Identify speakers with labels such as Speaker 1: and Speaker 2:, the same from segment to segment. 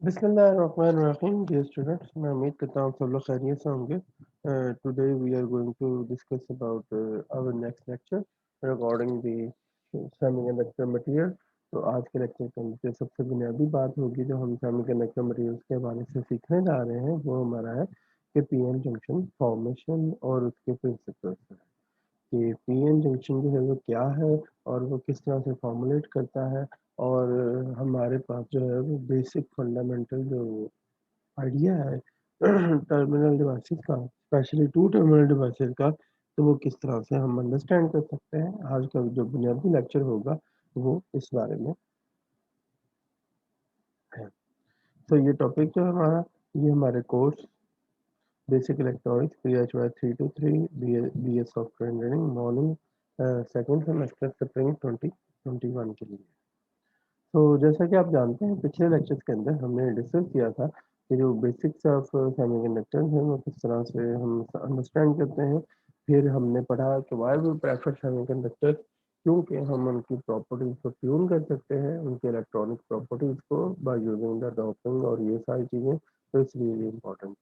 Speaker 1: बिस्मिल्लाहिर्रहमानिर्रहीम dear students, मैं उम्मीद करता हूँ सब लोग खैरियत से होंगे। Today we are going to discuss about our next lecture regarding the semiconductor material. तो आज के लेक्चर के अंदर जो सबसे बुनियादी बात होगी जो हम सेमीकंडक्टर मटेरियल्स के बारे से सीखने जा रहे हैं वो हमारा है कि पीएन जंक्शन फॉर्मेशन और उसके प्रिंसिपल्स है कि पीएन जंक्शन जो है वो क्या है और वो किस तरह से फॉर्मुलेट करता है। और हमारे पास जो है वो बेसिक फंडामेंटल जो आइडिया है टर्मिनल डिवाइसेस का, स्पेशली टू टर्मिनल डिवाइसेस का, तो वो किस तरह से हम अंडरस्टैंड कर सकते हैं। आज का जो बुनियादी लेक्चर होगा वो इस बारे में है। तो ये टॉपिक जो है हमारा, ये हमारे course basic electronics PHY 323 BS software engineering morning second semester spring 2021 के लिए। तो जैसा कि आप जानते हैं पिछले लेक्चर्स के अंदर हमने डिस्कस किया था कि जो बेसिक्स ऑफ सेमीकंडक्टर्स हैं वो किस तरह से हम अंडरस्टैंड करते हैं। फिर हमने पढ़ा कि वाई वी प्रेफर सेमीकंडक्टर्स, क्योंकि हम उनकी प्रॉपर्टीज को ट्यून कर सकते हैं, उनके इलेक्ट्रॉनिक प्रॉपर्टीज को बाय यूजिंग द डॉपिंग और ये सारी चीज़ें। तो इट्स रियली इम्पोर्टेंट।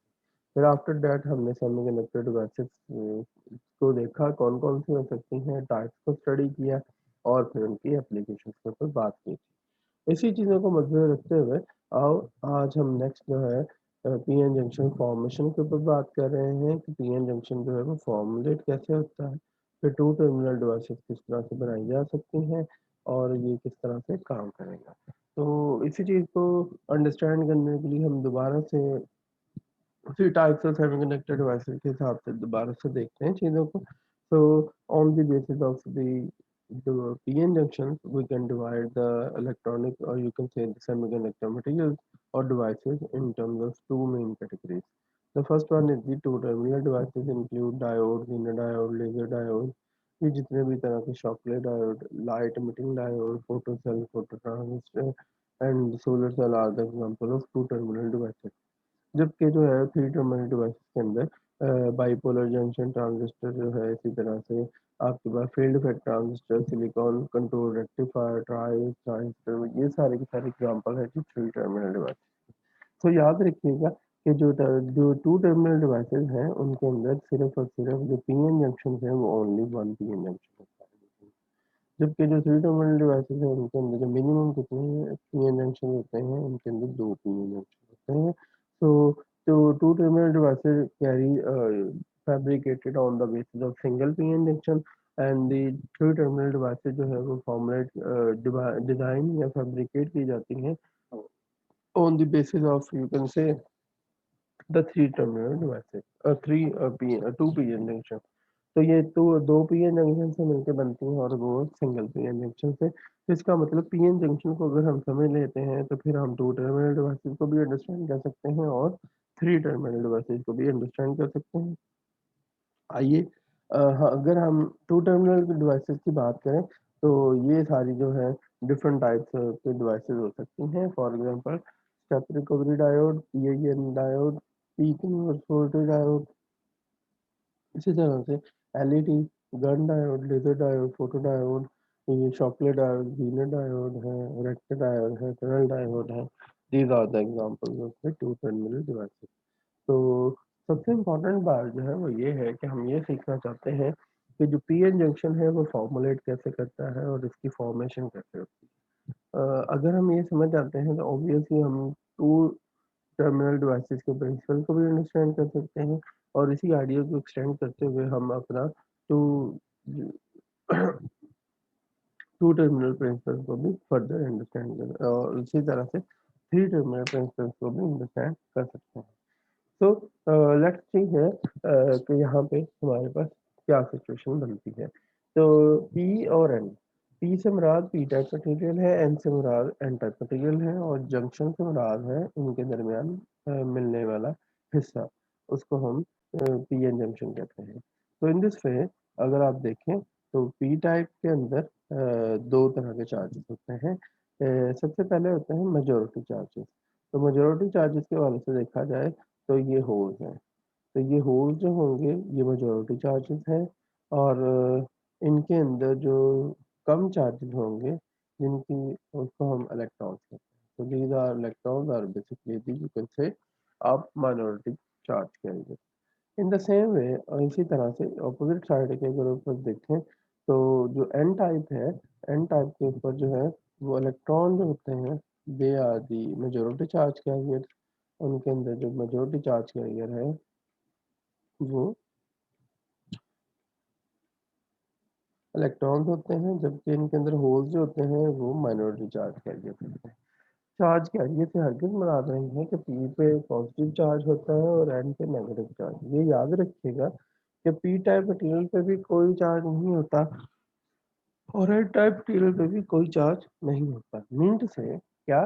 Speaker 1: फिर आफ्टर दैट हमने सेमीकंडक्टर डिवाइसेस को देखा कौन कौन सी हो सकती हैं, टाइप्स को स्टडी किया और फिर उनकी एप्लीकेशन के ऊपर बात की। इसी चीज़ों को मद्देनज़र रखते हुए आओ आज हम नेक्स्ट जो है पीएन जंक्शन फॉर्मेशन के ऊपर बात कर रहे हैं कि पीएन जंक्शन जो है वो फॉर्मुलेट कैसे होता है, फिर टू टर्मिनल डिवाइसेस किस तरह से बनाई जा सकती हैं और ये किस तरह से काम करेगा। तो इसी चीज़ को अंडरस्टैंड करने के लिए हम दोबारा से उसी टाइप्स ऑफ सेमीकंडक्टर डिवाइसेस के हिसाब से दोबारा से देखते हैं चीज़ों को। So on the basis of the PN junctions, we can divide the electronic or you can say the semiconductor materials or devices in terms of two main categories. The first one is the two terminal devices include diodes, inner diode, laser diode। ये जितने भी तरह के Schottky diode, light emitting diode, photo cell, photo transistor and solar cell are the example of two terminal devices। जबकि जो है three terminal device के अंदर बाइपोलर जंक्शन ट्रांजिस्टर जो है, इसी तरह से आपके पास field effect transistor, silicon control rectifier, transistor, ये सारे के सारे एग्जांपल है जी थ्री टर्मिनल डिवाइस। तो याद रखिएगा कि जो टू टर्मिनल डिवाइसेस हैं उनके अंदर सिर्फ और सिर्फ जो पीएन जंक्शन है वो ओनली वन पीएन जंक्शन होता है, जबकि जो थ्री टर्मिनल डिवाइसेस हैं उनके अंदर जो मिनिमम कितने पीएन जंक्शन होते हैं उनके अंदर दो पीएन जंक्शन होते हैं। So, so two terminal devices carry fabricated on the basis of single PN junction, and the three terminal devices जो है वो फॉर्मुलेट डिजाइन या फैब्रिकेट की जाती हैं on the basis of you can say the three terminal devices, two PN junction। तो ये तो दो पीएन जंक्शन से मिलकर बनती हैं और वो सिंगल पीएन जंक्शन से। तो इसका मतलब पीएन जंक्शन को अगर हम समझ लेते हैं तो फिर हम टू टर्मिनल डिवाइसेस को भी अंडरस्टैंड कर सकते हैं और थ्री टर्मिनल डिवाइसेस को भी अंडरस्टैंड कर सकते हैं। आइए हाँ, अगर हम टू टर्मिनल डिवाइसेस की बात करें तो ये सारी जो है डिफरेंट टाइप्स के डिवाइसेस हो सकती हैं। For example step recovery diode, PIN diode, peak inverse diode, इसी तरह से LED, Gunn diode, laser diode, photo diode, ये शॉकलेट डायोड, ज़ीनर डायोड है, रेक्टर डायोड है, टनल डायोड है। These are the examples of the two terminal devices. तो सबसे important बात जो है वो ये है कि हम ये सीखना चाहते हैं कि जो पीएन जंक्शन है वो फॉर्मुलेट कैसे करता है और इसकी फॉर्मेशन कैसे होती है। अगर हम ये समझ जाते हैं तो ऑब्वियसली हम टू टर्मिनल डिवाइसेस के प्रिंसिपल को भी अंडरस्टैंड कर सकते हैं और इसी आइडिया को एक्सटेंड करते हुए हम अपना टू टू टर्मिनल प्रिंसिपल को भी फर्दर अंडरस्टैंड कर और इसी तरह से थ्री टर्मिनल प्रिंसिपल को भी अंडरस्टैंड कर सकते हैं। तो लेट्स सी है कि यहाँ पे हमारे पास क्या सिचुएशन बनती है। तो पी और एन, पी से मुराद पी टाइप मटेरियल है, एन से मुराद एन टाइप मटेरियल है और जंक्शन से मुराद है इनके दरमियान मिलने वाला हिस्सा, उसको हम पी एन जंक्शन कहते हैं। तो इन दिस वे अगर आप देखें तो पी टाइप के अंदर दो तरह के चार्जेस होते हैं। सबसे पहले होते हैं मेजोरिटी चार्जेस। तो मेजोरिटी चार्जेस के वाले से देखा जाए तो ये होल्स हैं। तो ये होल्स जो होंगे ये मेजोरिटी चार्जेस हैं और इनके अंदर जो कम चार्जेस होंगे जिनकी उसको हम इलेक्ट्रॉन्स कहते हैं। तो these are electrons are nuclei, you can say of minority charge carrier. In the same way इसी तरह से ऑपोजिट साइड के अगर ऊपर देखें तो जो एन टाइप है, एन टाइप के ऊपर जो है वो इलेक्ट्रॉन जो होते हैं they are the majority charge carrier. उनके अंदर जो मेजोरिटी चार्ज कैरियर है वो इलेक्ट्रॉन्स होते हैं, जबकि इनके अंदर होल्स जो होते हैं वो माइनॉरिटी चार्ज कैरियर होते हैं। चार्ज कैरियर से हरगिज मुराद नहीं है कि पी पे पॉजिटिव चार्ज होता है और एन पे नेगेटिव चार्ज। ये याद रखिएगा कि पी टाइप मटेरियल पे भी कोई चार्ज नहीं होता और एन टाइप मटेरियल पे भी कोई चार्ज नहीं होता। मीन्ट से क्या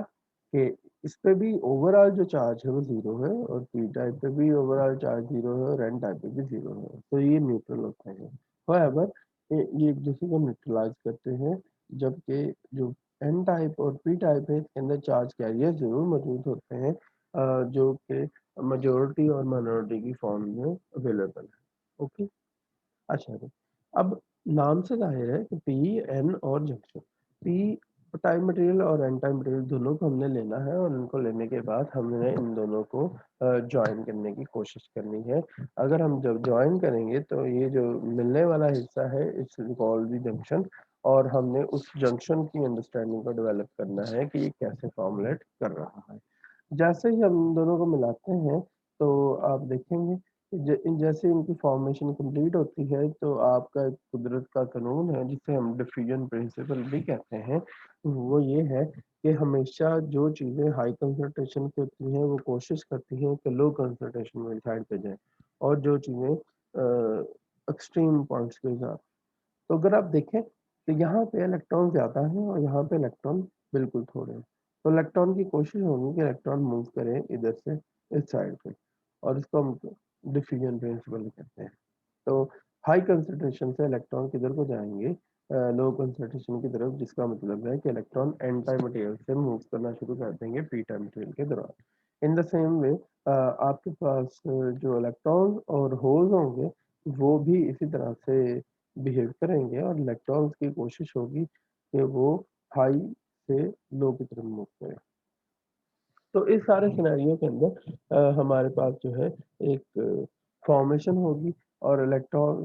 Speaker 1: कि इस पे भी ओवरऑल जो चार्ज है वो जीरो है और पी टाइप पे भी ओवरऑल चार्ज जीरो है और एन टाइप पे भी जीरो है, तो ये न्यूट्रल होते हैं। हाउएवर ये एक दूसरे को न्यूट्रलाइज करते हैं, जबकि जो एन टाइप और पी टाइप है इसके अंदर चार्ज कैरियर जरूर मौजूद होते हैं, जो कि मेजोरिटी और माइनॉरिटी की फॉर्म में अवेलेबल है। ओके, अच्छा जी। अब नाम से जाहिर है कि पी एन और जंक्शन, पी टाइप मटेरियल और एन टाइप मटेरियल दोनों को हमने लेना है और उनको लेने के बाद हमने इन दोनों को ज्वाइन करने की कोशिश करनी है। अगर हम जब ज्वाइन करेंगे तो ये जो मिलने वाला हिस्सा है इट्स कॉल्ड द जंक्शन, और हमने उस जंक्शन की अंडरस्टैंडिंग को डेवलप करना है कि ये कैसे फॉर्मुलेट कर रहा है। जैसे ही हम दोनों को मिलाते हैं तो आप देखेंगे कि जैसे इनकी फॉर्मेशन कंप्लीट होती है तो आपका एक कुदरत का कानून है जिसे हम डिफ्यूजन प्रिंसिपल भी कहते हैं, वो ये है कि हमेशा जो चीज़ें हाई कंसंट्रेशन की होती हैं वो कोशिश करती हैं कि लो कंसंट्रेशन में साइड पे जाएं, और जो चीज़ें एक्सट्रीम पॉइंट्स के साथ। तो अगर आप देखें तो यहाँ पे इलेक्ट्रॉन ज़्यादा है और यहाँ पे इलेक्ट्रॉन बिल्कुल थोड़े हैं, तो इलेक्ट्रॉन की कोशिश होगी कि इलेक्ट्रॉन मूव करें इधर से इस साइड पे, और इसको हम डिफ्यूजन प्रिंसिपल कहते हैं। तो हाई कंसंट्रेशन से इलेक्ट्रॉन किधर को जाएंगे, लो कंसंट्रेशन की तरफ, जिसका मतलब है कि इलेक्ट्रॉन एन टाइप मटेरियल से मूव करना शुरू कर देंगे पी टाइप मटेरियल के दौरान। इन द सेम वे आपके पास जो इलेक्ट्रॉन और होल्स होंगे वो भी इसी तरह से बिहेव करेंगे और इलेक्ट्रॉन्स की कोशिश होगी कि वो हाई से लो की तरफ मूव करें। तो इस सारे सिनेरियो के अंदर हमारे पास जो है एक फॉर्मेशन होगी और इलेक्ट्रॉन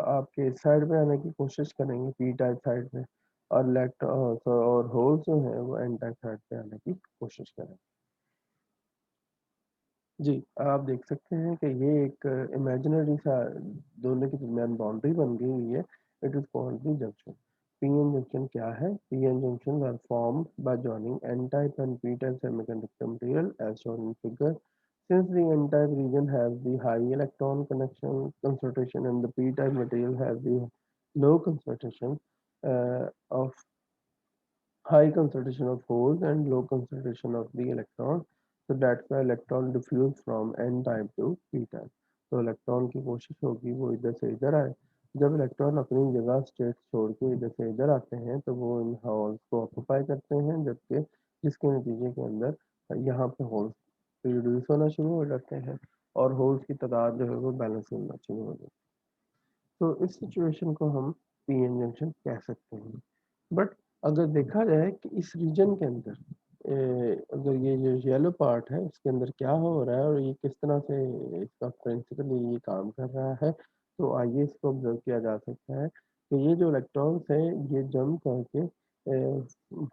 Speaker 1: आपके साइड में आने की कोशिश करेंगे पी टाइप साइड में, और इलेक्ट्रॉन और होल्स जो है वो एन टाइप साइड पे आने की कोशिश करेंगे। जी, आप देख सकते हैं कि ये एक इमेजिनरी सा दोनों के दरमियान बाउंड्री बन गई हुई है। It is called the junction. PN junction क्या है? PN junction are formed by joining n type and p type semiconductor material as shown in figure. Since the n-type region has the high electron connection concentration and the p-type material has the low concentration of high concentration of holes and low concentration of the electron, so that's why electron diffuse from n type to p type। तो electron की कोशिश होगी वो इधर से इधर आए। जब इलेक्ट्रॉन अपनी जगह स्टेट छोड़ के इधर से इधर आते हैं तो वो इन होल्स को ऑक्यूपाई करते हैं, जबकि जिसके नतीजे के अंदर यहाँ पे होल्स रिड्यूस होना शुरू हो जाते हैं और होल्स की तादाद जो है वो बैलेंस होना शुरू हो जाती है। तो इस सिचुएशन को हम पीएन जंक्शन कह सकते हैं। बट अगर देखा जाए कि इस रीजन के अंदर अगर ये जो येलो पार्ट है इसके अंदर क्या हो रहा है और ये किस तरह से इसका प्रिंसिपल ये काम कर रहा है, तो आइए इसको ऑब्जर्व किया जा सकता है कि ये जो इलेक्ट्रॉन्स हैं ये जंप करके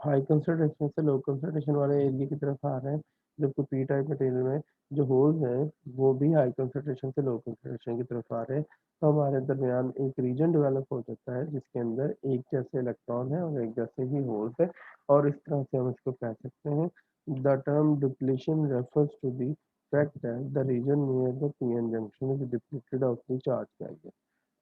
Speaker 1: हाई कंसंट्रेशन से लो कंसंट्रेशन वाले एरिया की तरफ आ रहे हैं, जबकि पी टाइप मटेरियल में जो होल्स हैं वो भी हाई कंसंट्रेशन से लो कंसंट्रेशन की तरफ आ रहे हैं। तो हमारे दरमियान एक रीजन डेवलप हो जाता है जिसके अंदर एक जैसे इलेक्ट्रॉन है और एक जैसे ही होल्स है, और इस तरह से हम इसको कह सकते हैं the term depletion refers to the fact that the region near the pn junction is depleted of the charge carrier।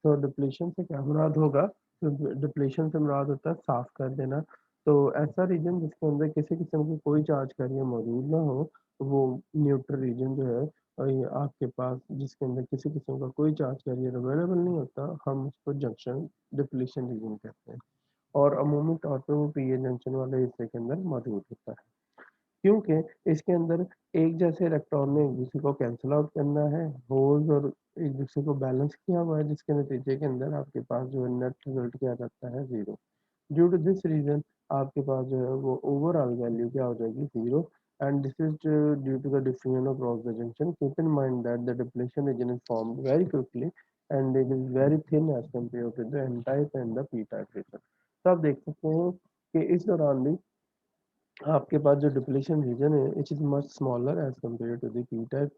Speaker 1: तो डिप्लीशन से क्या मुराद होगा? तो डिप्लीशन से मुराद होता है साफ कर देना। तो ऐसा रीजन जिसके अंदर किसी किस्म की कोई चार्ज कैरियर मौजूद ना हो, वो न्यूट्रल रीजन जो है, और ये आपके पास जिसके अंदर किसी किस्म का कोई चार्ज कैरियर अवेलेबल नहीं होता, हम उसको जंक्शन डिप्लीशन रीजन कहते हैं। और अमूमी तौर पे वो पीए जंक्शन वाले हिस्से के अंदर मौजूद होता है, क्योंकि इसके अंदर एक जैसे इलेक्ट्रॉन ने एक दूसरे को कैंसिल आउट करना है, होल्स और एक दूसरे को बैलेंस किया हुआ है, जिसके नतीजे के अंदर आपके पास जो है नेट रिजल्ट क्या जाता है zero. Due to this region आपके पास जो है वो ओवरऑल वैल्यू क्या हो जाएगी zero, and this is due to the diffusion across the junction. Keep in mind that the depletion region is formed very quickly and it is very thin as compared to the N type and the P type region. तो आप देख सकते हैं कि इस दौरान भी आपके पास जो डिप्लीशन रीजन है it is much smaller as compare to the p type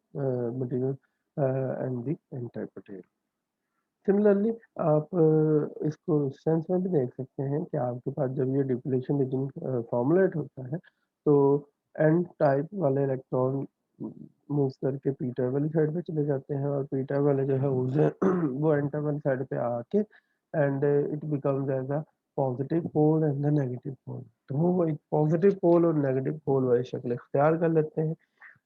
Speaker 1: material and the n type material. Similarly आप इसको सेंस में भी देख सकते हैं कि आपके पास जब ये डिप्लीशन रीजन फॉर्मुलेट होता है तो एन टाइप वाले इलेक्ट्रॉन मूव करके पी टाइप वाली साइड पे चले जाते हैं और पी टाइप वाले जो है उसे वो एन टाइप वाली साइड पे आके and it becomes as a positive pole and the negative pole. तो वो एक पॉजिटिव पोल और नेगेटिव पोल वाली शक्ल इख्तियार कर लेते हैं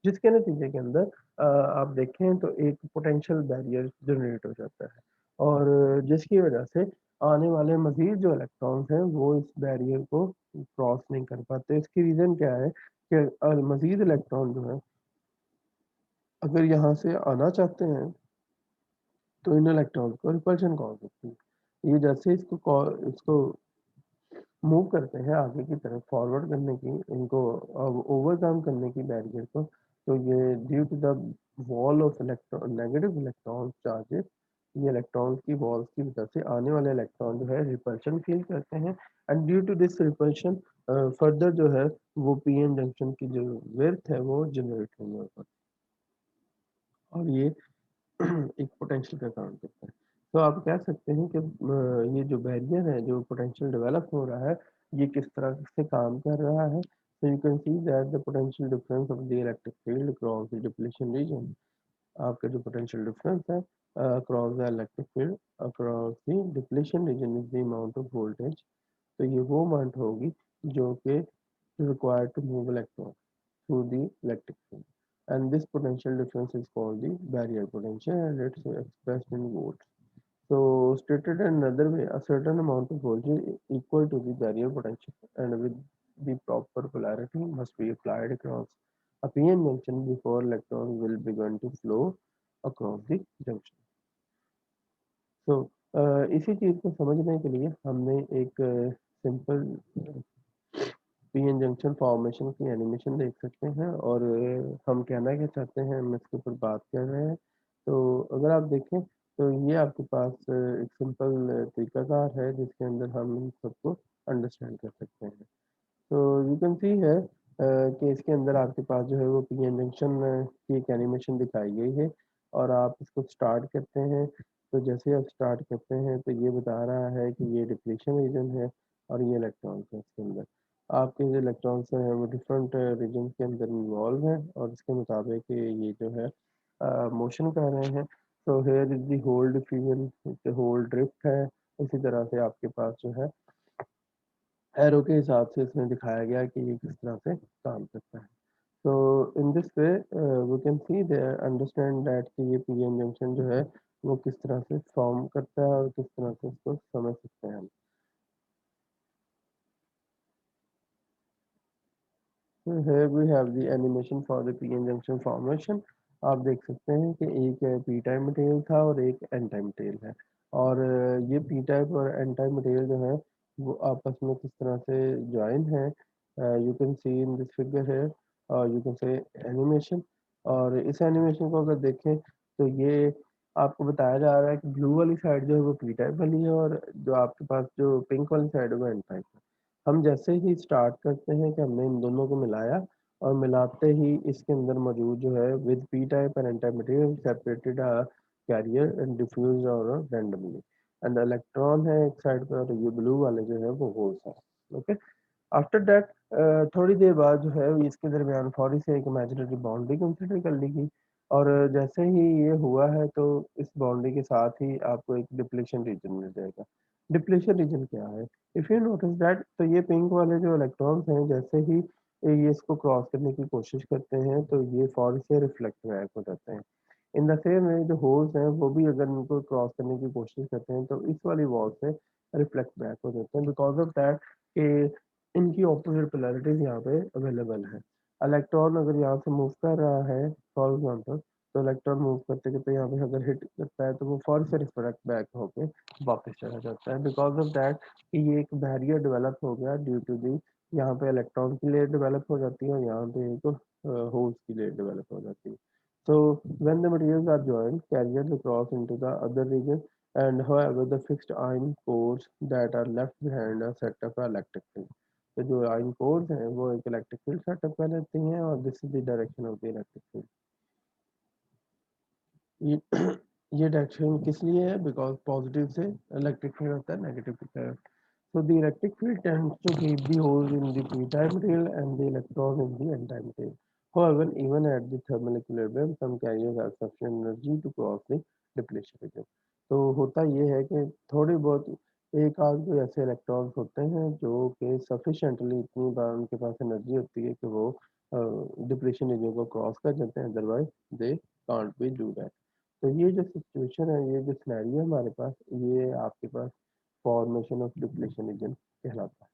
Speaker 1: जिसके नतीजे के अंदर आप देखें तो एक पोटेंशियल बैरियर जनरेट हो जाता है और जिसकी वजह से आने वाले मजीद जो इलेक्ट्रॉन्स हैं वो इस बैरियर को क्रॉस नहीं कर पाते। इसकी रीज़न क्या है कि मजीद इलेक्ट्रॉन जो है अगर यहाँ से आना चाहते हैं तो इन इलेक्ट्रॉन्स को रिपल्शन कॉज होती है। ये जैसे इसको मूव करते हैं आगे की तरफ फॉरवर्ड करने की इनको ओवरकम करने की बैरियर को, तो ये due to the wall of electron negative electron charges, ये इलेक्ट्रॉन की वॉल्स की वजह से आने वाले इलेक्ट्रॉन जो है रिपल्शन फील करते हैं and due to this repulsion further जो है वो पी एन जंक्शन की जो विड्थ है वो जनरेट होने होगा और ये एक पोटेंशियल का काम करता है। तो आप कह सकते हैं कि ये जो बैरियर है जो पोटेंशियल डेवलप हो रहा है ये किस तरह से काम कर रहा है। So you can see that the potential difference of the electric field across the depletion region, आपका जो potential difference है across the electric field across the depletion region is the amount of voltage। तो ये वो amount होगी जो कि required to move electron through the electric field, and this potential difference is called the barrier potential and it's expressed in volts. So stated another way, a certain amount of voltage equal to the barrier potential and with the proper polarity must be applied across a PN junction before electrons will begin to flow across the junction. So इसी चीज़ को समझने के लिए हमने एक simple PN junction formation की animation देख सकते हैं और हम कहना क्या चाहते हैं हम इसके ऊपर बात कर रहे हैं। तो अगर आप देखें तो ये आपके पास एक सिंपल तरीकाकार है जिसके अंदर हम इन सबको अंडरस्टैंड कर सकते हैं। तो यू कैन सी है कि इसके अंदर आपके पास जो है वो पीएन जंक्शन की एक एनिमेशन दिखाई गई है और आप इसको स्टार्ट करते हैं तो जैसे आप स्टार्ट करते हैं तो ये बता रहा है कि ये डिप्लीशन रीजन है और ये इलेक्ट्रॉन्स है इसके अंदर। आपके जो इलेक्ट्रॉन्स हैं वो डिफरेंट रीजन के अंदर इन्वॉल्व हैं और इसके मुताबिक ये जो है मोशन कर रहे हैं। तो here is the hole diffusion hole drift है। इसी तरह से आपके पास जो है एरो के हिसाब से इसमें दिखाया गया कि ये किस तरह से काम करता है। तो in this way we can see they understand that कि ये पीएन जंक्शन जो है वो किस तरह से फॉर्म करता है और किस तरह से इसको समझ सकते हैं हम। तो here we have the animation for the p-n junction formation। आप देख सकते हैं कि एक पी टाइप मटेरियल था और एक एन टाइप मटेरियल है और ये पी टाइप और एन टाइप मटेरियल जो है वो आपस में किस तरह से ज्वाइन है। You can C in this figure है और यू कैन से एनिमेशन। और इस एनिमेशन को अगर देखें तो ये आपको बताया जा रहा है कि ब्लू वाली साइड जो है वो पी टाइप वाली है और जो आपके पास जो पिंक वाली साइड है वो एन टाइप है। हम जैसे ही स्टार्ट करते हैं कि हमने इन दोनों को मिलाया और मिलाते ही इसके अंदर मौजूद जो है with p type and n type material separated carrier and diffuse और रैंडमली एंड इलेक्ट्रॉन है एक साइड पे और ये ब्लू वाले जो है वो होल्स है। ओके, आफ्टर दैट थोड़ी देर बाद जो है इसके दरमियान फौरी से एक इमेजिनरी बाउंड्री कंसिडर कर ली गई और जैसे ही ये हुआ है तो इस बाउंड्री के साथ ही आपको एक डिप्लेशन रीजन मिल जाएगा। डिप्लेशन रीजन क्या है? इफ यू नोटिस दैट तो ये पिंक वाले जो इलेक्ट्रॉन्स हैं जैसे ही ये इसको क्रॉस करने की कोशिश करते हैं तो ये फौरी से रिफ्लेक्ट बैक हो जाते हैं। इन द सेम वे जो होल्स हैं वो भी अगर इनको क्रॉस करने की कोशिश करते हैं तो इस वाली वॉल से रिफ्लेक्ट बैक हो जाते हैं बिकॉज ऑफ दैट कि इनकी ऑपोजिट पोलैरिटीज यहाँ पे अवेलेबल है। इलेक्ट्रॉन अगर यहाँ से मूव कर रहा है फॉर एग्जाम्पल तो इलेक्ट्रॉन मूव करते करते यहाँ पे अगर हिट करता है तो वो फॉर से रिफ्लेक्ट बैक होके वापस चला जाता है बिकॉज ऑफ दैट कि ये एक बैरियर डेवलप हो गया ड्यू टू दी यहाँ पे इलेक्ट्रॉन की लेयर डेवलप हो जाती है और यहाँ पे एक होल्स की लेयर डेवलप हो जाती है. So when the materials are joined, carriers cross into the other region, and however the fixed ion cores that are left behind are set up electric field. तो जो आयन कोर्स हैं वो एक electric field setup कर लेते हैं और this is the direction of the electric field. ये ये डायरेक्शन किस लिए है? बिकॉज पॉजिटिव से इलेक्ट्रिक फील्ड होता है, नेगेटिव की तरफ. So the electric field tends to keep the holes in the p-type material and the electron in the n-type material. However, even at the thermal equilibrium, some carriers have sufficient energy to cross the depletion region. तो होता ये है कि थोड़ी बहुत एक आध कोई ऐसे इलेक्ट्रॉन्स होते हैं जो कि सफिशेंटली इतनी बार उनके पास एनर्जी होती है कि वो डिप्लेशन रीजन को क्रॉस कर जाते हैं, otherwise they can't be do that. तो ये जो सिचुएशन है, ये जो सिनेरियो है हमारे पास, ये आपके पास फॉर्मेशन ऑफ डिप्लेशन रीजन कहलाता है.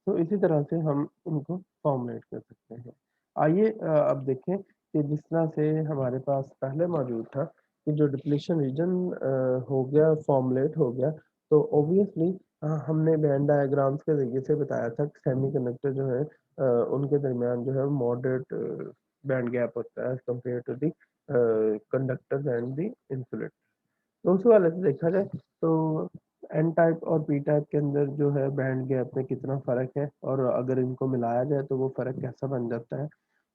Speaker 1: तो इसी तरह से हम इनको फॉर्मुलेट कर सकते हैं. आइए अब देखें कि जिस तरह से हमारे पास पहले मौजूद था कि जो डिप्लेशन रीजन हो गया, फॉर्मुलेट हो गया, तो ऑब्वियसली हमने बैंड डायग्राम्स के जरिए से बताया था कि सेमीकंडक्टर जो है उनके दरमियान जो है मॉडरेट बैंड गैप होता है as compare to the conductors and the insulator. तो उस वाले से देखा जाए तो एन टाइप और पी टाइप के अंदर जो है बैंड गैप में कितना फर्क है और अगर इनको मिलाया जाए तो वो फर्क कैसा बन जाता है.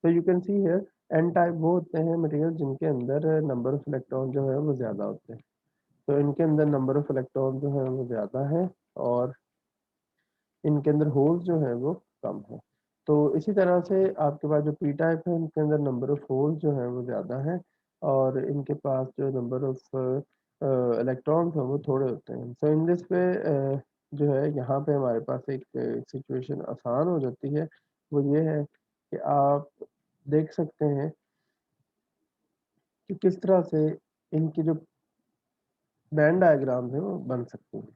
Speaker 1: तो you can see here n type वो होते हैं मटेरियल जिनके अंदर नंबर ऑफ इलेक्ट्रॉन जो है वो ज़्यादा होते हैं. तो इनके अंदर नंबर ऑफ इलेक्ट्रॉन जो है वो ज़्यादा है और इनके अंदर होल्स जो है वो कम है. तो इसी तरह से आपके पास जो पी टाइप है इनके अंदर नंबर ऑफ होल्स जो है वो ज़्यादा है और इनके पास जो नंबर ऑफ इलेक्ट्रॉन्स हैं वो थोड़े होते हैं. सो इन दिस पे जो है यहाँ पे हमारे पास एक सिचुएशन आसान हो जाती है. वो ये है कि आप देख सकते हैं कि किस तरह से इनकी जो बैंड डायग्राम है वो बन सकती हैं.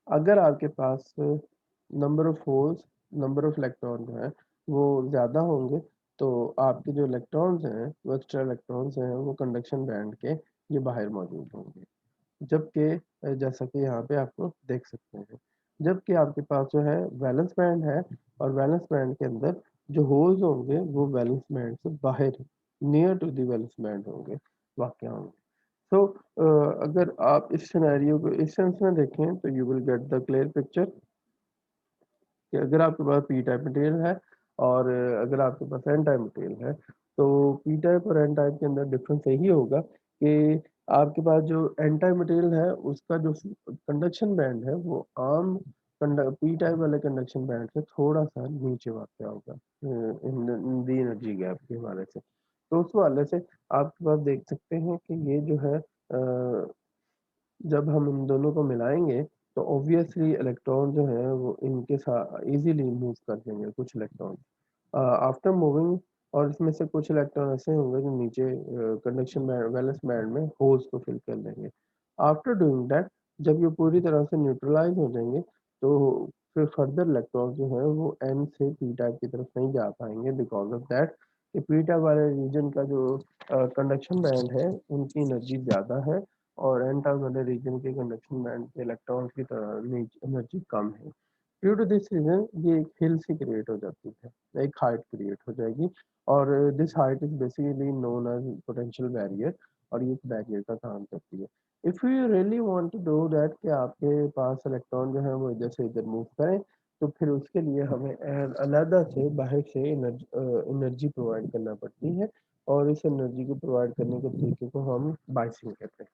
Speaker 1: अगर आपके पास number of holes, number of electron जो है वो ज़्यादा होंगे तो आपके जो इलेक्ट्रॉन्स हैं वो एक्स्ट्रा इलेक्ट्रॉन्स हैं वो कंडक्शन बैंड के ये बाहर मौजूद होंगे. जबकि जैसा कि यहाँ पे आपको देख सकते हैं, जबकि आपके पास जो है वैलेंस बैंड है और वैलेंस बैंड के अंदर जो होल्स होंगे वो वैलेंस बैंड से बाहर near to the valence band होंगे, वाक़ होंगे. सो अगर आप इस सिनेरियो को इस सेंस में देखें तो you will get the clear picture कि अगर आपके पास पी टाइप मटेरियल है और अगर आपके पास एन टाइप मटेरियल है तो पी टाइप और एन टाइप के अंदर डिफरेंस यही होगा कि आपके पास जो एन टाइप मटेरियल है उसका जो कंडक्शन बैंड है वो आम पी टाइप वाले कंडक्शन बैंड से थोड़ा सा नीचे वाक़ होगा इन दी एनर्जी गैप के हवाले से. तो उस हवाले से आपके पास देख सकते हैं कि ये जो है जब हम इन दोनों को मिलाएंगे तो ऑब्वियसली इलेक्ट्रॉन जो है वो इनके साथ इजीली मूव कर देंगे कुछ इलेक्ट्रॉन आफ्टर मूविंग. और इसमें से कुछ इलेक्ट्रॉन ऐसे होंगे जो नीचे कंडक्शन बैंड वैलेंस बैंड में होल्स को फिल कर लेंगे. आफ्टर डूइंग दैट जब ये पूरी तरह से न्यूट्रलाइज हो जाएंगे तो फिर फर्दर इलेक्ट्रॉन जो है वो एन से पी टाइप की तरफ नहीं जा पाएंगे बिकॉज ऑफ दैट कि पी टाइप वाले रीजन का जो कंडक्शन बैंड है उनकी एनर्जी ज़्यादा है और एन टाइप वाले रीजन के कंडक्शन बैंड के इलेक्ट्रॉन्स की एनर्जी कम है. ड्यू टू दिस रीजन ये एक हिल सी क्रिएट हो जाती है, एक हाइट क्रिएट हो जाएगी और this height is basically known as potential barrier और ये बैरियर का काम करती है. If you really want to do that कि आपके पास इलेक्ट्रॉन जो है वो इधर से इधर मूव करें तो फिर उसके लिए हमें अलहदा से बाहर से एनर्जी प्रोवाइड करना पड़ती है और इस एनर्जी को प्रोवाइड करने के तरीके को हम बाइसिंग कहते हैं.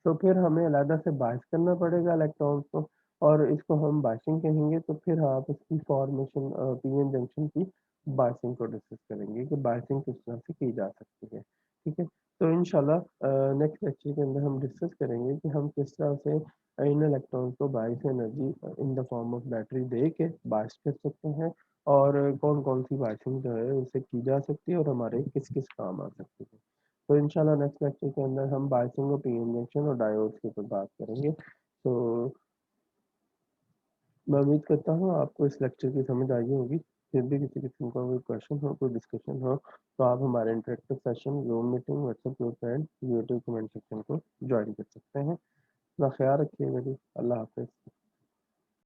Speaker 1: तो फिर हमें अलहदा से बाइस करना पड़ेगा इलेक्ट्रॉन्स को और इसको हम बाइसिंग कहेंगे. तो फिर आप इसकी फॉर्मेशन पीएन जंक्शन की बाइसिंग को डिस्कस करेंगे कि बाइसिंग किस तरह से की जा सकती है. ठीक है. तो इंशाल्लाह नेक्स्ट लेक्चर के अंदर हम डिस्कस करेंगे कि हम किस तरह से इन इलेक्ट्रॉन्स को bias energy in the form of battery दे के बाइस कर सकते हैं और कौन कौन सी बाइसिंग जो है उसे की जा सकती है और हमारे किस किस काम आ सकती है. तो इंशाल्लाह नेक्स्ट लेक्चर के अंदर हम बाइसिंग और पी इंजेक्शन और डायोड्स के ऊपर बात करेंगे. तो मैं उम्मीद करता हूँ आपको इस लेक्चर की समझ आई होगी. फिर भी किसी किस्म का कोई क्वेश्चन हो, कोई डिस्कशन हो तो आप हमारे interactive session, zoom meeting, WhatsApp group and YouTube comment section को ज्वाइन कर सकते हैं. अपना ख्याल रखिएगा जी. अल्लाह हाफ़िज़.